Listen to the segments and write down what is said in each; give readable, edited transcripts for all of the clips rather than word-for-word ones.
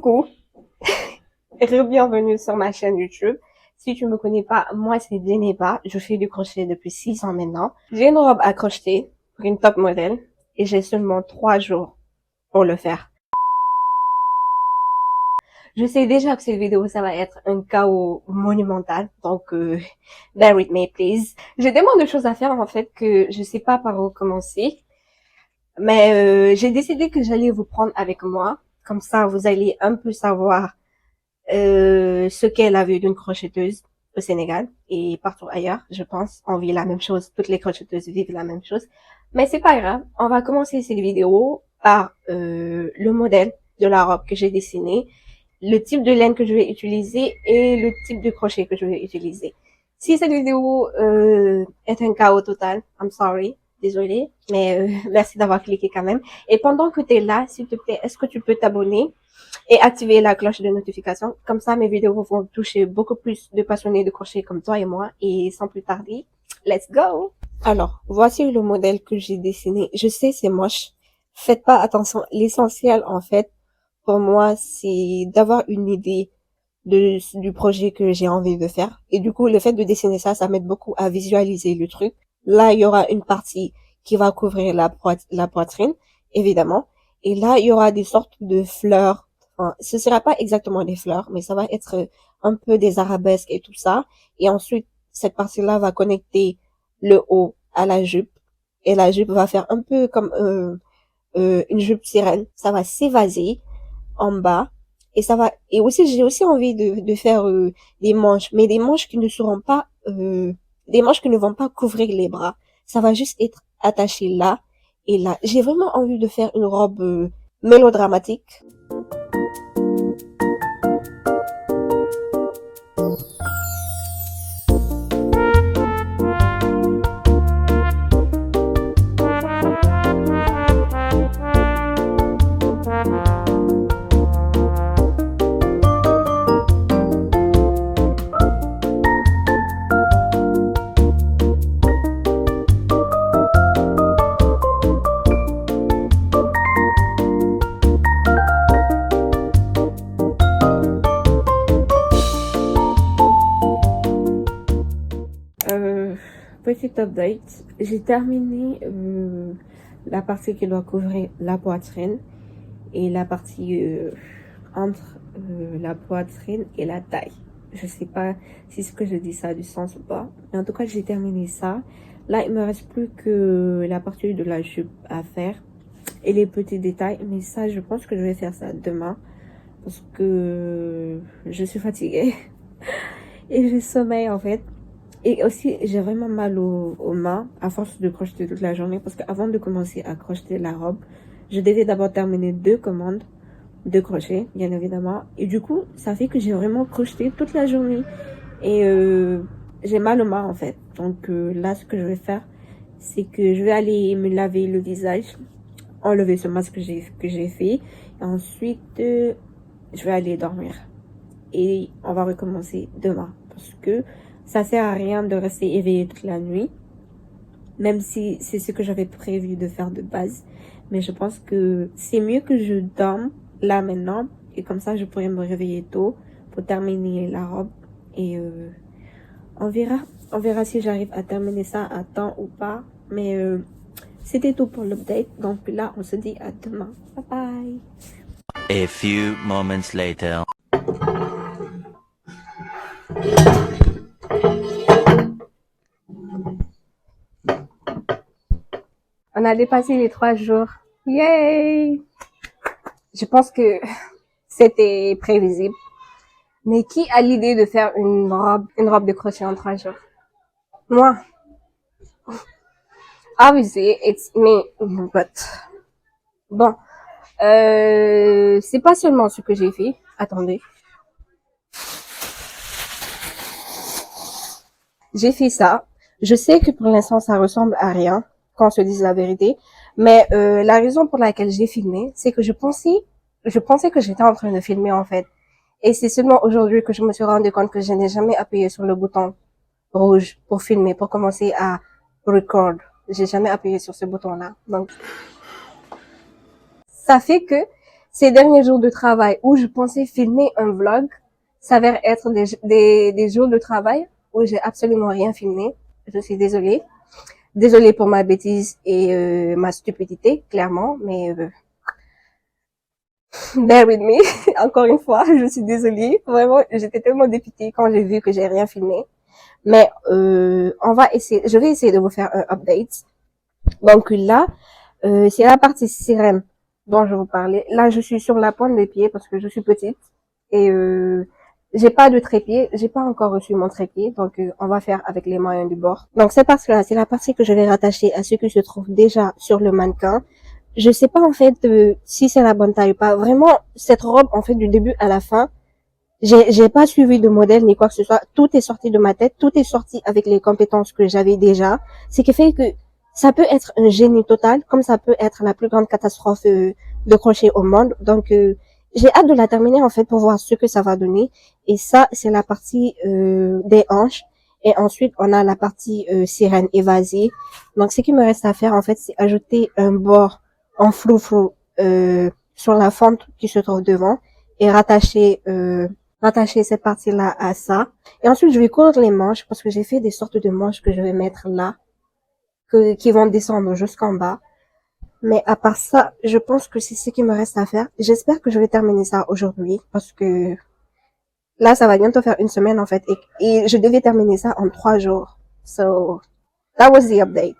Coucou, bienvenue sur ma chaîne YouTube. Si tu me connais pas, moi c'est Djeneba, je fais du crochet depuis 6 ans maintenant. J'ai une robe à crocheter pour une top modèle et j'ai seulement 3 jours pour le faire. Je sais déjà que cette vidéo ça va être un chaos monumental, donc bear with me please. J'ai tellement de choses à faire en fait que je sais pas par où commencer, mais j'ai décidé que j'allais vous prendre avec moi, comme ça vous allez un peu savoir ce qu'est la vie d'une crochetteuse au Sénégal et partout ailleurs, je pense. On vit la même chose, toutes les crocheteuses vivent la même chose. Mais c'est pas grave, on va commencer cette vidéo par le modèle de la robe que j'ai dessiné, le type de laine que je vais utiliser et le type de crochet que je vais utiliser. Si cette vidéo est un chaos total, I'm sorry, désolée, mais merci d'avoir cliqué quand même. Et pendant que tu es là, s'il te plaît, est-ce que tu peux t'abonner et activer la cloche de notification. Comme ça, mes vidéos vont toucher beaucoup plus de passionnés de crochet comme toi et moi. Et sans plus tarder, let's go! Alors, voici le modèle que j'ai dessiné. Je sais, c'est moche. Faites pas attention. L'essentiel, en fait, pour moi, c'est d'avoir une idée du projet que j'ai envie de faire. Et du coup, le fait de dessiner ça, ça m'aide beaucoup à visualiser le truc. Là, il y aura une partie qui va couvrir la poitrine, évidemment. Et là, il y aura des sortes de fleurs. Enfin, ce sera pas exactement des fleurs, mais ça va être un peu des arabesques et tout ça. Et ensuite, cette partie-là va connecter le haut à la jupe. Et la jupe va faire un peu comme une jupe sirène. Ça va s'évaser en bas. Et ça va, et aussi, j'ai aussi envie de faire des manches, mais des manches qui ne seront pas, des manches qui ne vont pas couvrir les bras. Ça va juste être attaché là et là. J'ai vraiment envie de faire une robe mélodramatique. Petit update, j'ai terminé la partie qui doit couvrir la poitrine et la partie entre la poitrine et la taille. Je sais pas si ce que je dis ça a du sens ou pas, mais en tout cas j'ai terminé ça. Là il me reste plus que la partie de la jupe à faire et les petits détails, mais ça je pense que je vais faire ça demain parce que je suis fatiguée et j'ai sommeil en fait. Et aussi, j'ai vraiment mal aux mains à force de crocheter toute la journée parce qu'avant de commencer à crocheter la robe, je devais d'abord terminer 2 commandes de crochet, bien évidemment. Et du coup, ça fait que j'ai vraiment crocheté toute la journée. Et j'ai mal aux mains en fait. Donc là, ce que je vais faire, c'est que je vais aller me laver le visage, enlever ce masque que j'ai fait. Et ensuite, je vais aller dormir. Et on va recommencer demain parce que ça sert à rien de rester éveillé toute la nuit, même si c'est ce que j'avais prévu de faire de base. Mais je pense que c'est mieux que je dorme là maintenant et comme ça je pourrais me réveiller tôt pour terminer la robe et on verra si j'arrive à terminer ça à temps ou pas. Mais c'était tout pour l'update, donc là on se dit à demain. Bye bye. A few moments later. On a dépassé les 3 jours. Yay! Je pense que c'était prévisible. Mais qui a l'idée de faire une robe de crochet en 3 jours? Moi. Obviously, it's me. But, bon. C'est pas seulement ce que j'ai fait. Attendez. J'ai fait ça. Je sais que pour l'instant, ça ressemble à rien, qu'on se dise la vérité. Mais la raison pour laquelle j'ai filmé, c'est que je pensais que j'étais en train de filmer en fait. Et c'est seulement aujourd'hui que je me suis rendu compte que je n'ai jamais appuyé sur le bouton rouge pour filmer, pour commencer à record. J'ai jamais appuyé sur ce bouton-là. Donc, ça fait que ces derniers jours de travail où je pensais filmer un vlog s'avèrent être des jours de travail où j'ai absolument rien filmé. Je suis désolée. Désolée pour ma bêtise et ma stupidité, clairement, mais bear with me. Encore une fois, je suis désolée. Vraiment, j'étais tellement dépitée quand j'ai vu que j'ai rien filmé. Mais je vais essayer de vous faire un update. Donc là, c'est la partie sirène dont je vous parlais. Là, je suis sur la pointe des pieds parce que je suis petite et j'ai pas de trépied, j'ai pas encore reçu mon trépied, donc on va faire avec les moyens du bord. Donc cette partie-là, c'est la partie que je vais rattacher à ce qui se trouve déjà sur le mannequin. Je sais pas en fait si c'est la bonne taille ou pas. Vraiment, cette robe, en fait, du début à la fin, j'ai pas suivi de modèle ni quoi que ce soit. Tout est sorti de ma tête, tout est sorti avec les compétences que j'avais déjà. Ce qui fait que ça peut être un génie total, comme ça peut être la plus grande catastrophe de crochet au monde. Donc j'ai hâte de la terminer en fait pour voir ce que ça va donner. Et ça, c'est la partie des hanches. Et ensuite, on a la partie sirène évasée. Donc, ce qui me reste à faire, en fait, c'est ajouter un bord en flou-flou sur la fente qui se trouve devant et rattacher cette partie-là à ça. Et ensuite, je vais coudre les manches parce que j'ai fait des sortes de manches que je vais mettre là, qui vont descendre jusqu'en bas. Mais à part ça, je pense que c'est ce qui me reste à faire. J'espère que je vais terminer ça aujourd'hui parce que là, ça va bientôt faire une semaine en fait et je devais terminer ça en 3 jours. So, that was the update.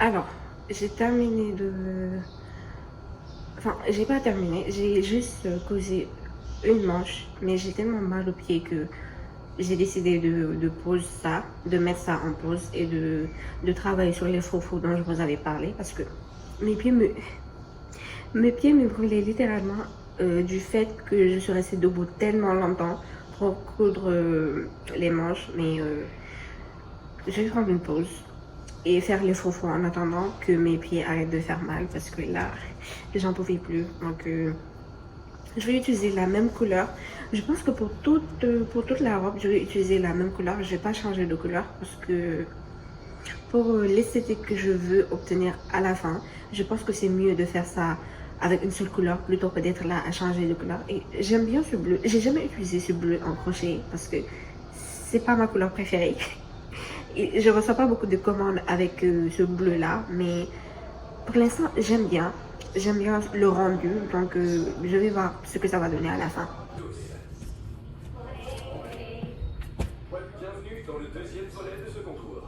Alors, j'ai terminé Enfin, j'ai pas terminé, j'ai juste causé une manche, mais j'ai tellement mal aux pieds que j'ai décidé de pause ça, de mettre ça en pause et de travailler sur les faux dont je vous avais parlé parce que mes pieds me brûlaient littéralement du fait que je suis restée debout tellement longtemps pour coudre les manches, mais je vais prendre une pause et faire les faux en attendant que mes pieds arrêtent de faire mal parce que là, j'en pouvais plus. Donc, je vais utiliser la même couleur. Je pense que pour toute la robe, je vais utiliser la même couleur. Je vais pas changer de couleur parce que pour l'esthétique que je veux obtenir à la fin, je pense que c'est mieux de faire ça avec une seule couleur plutôt que d'être là à changer de couleur. Et j'aime bien ce bleu. J'ai jamais utilisé ce bleu en crochet parce que c'est pas ma couleur préférée. Et je reçois pas beaucoup de commandes avec ce bleu là, mais pour l'instant j'aime bien le rendu, donc je vais voir ce que ça va donner à la fin. Bienvenue dans le deuxième volet de ce concours.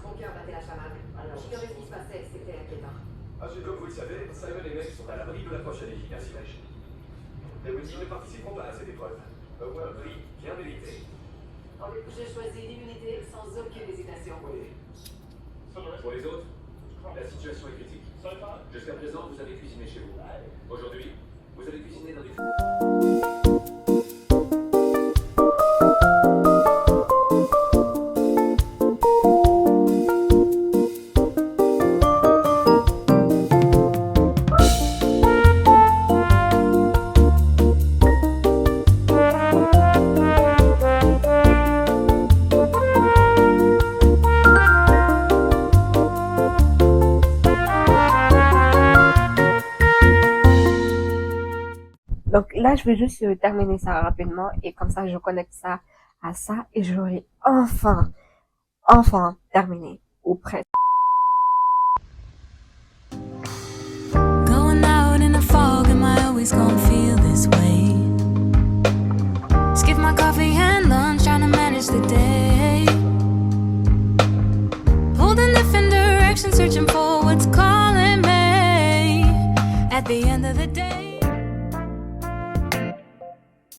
Son cœur battait la chamade. J'ignorais ce qui se passait, c'était inquiétant. Comme vous le savez, Simon et Meg sont à l'abri de la prochaine élimination. Ils ne participeront pas à cette épreuve. Un prix bien mérité. J'ai choisi l'immunité sans aucune hésitation. Oui. Pour les autres, la situation est critique. Jusqu'à présent, vous avez cuisiné chez vous. Aujourd'hui, vous allez cuisiner dans des... Donc là, je vais juste terminer ça rapidement et comme ça, je connecte ça à ça et j'aurai enfin terminé ou presque. Going out in the fog, am I always gonna feel this way? Skip my coffee and lunch, trying to manage the day. Pulled in different directions, searching for what's calling me. At the end of the day,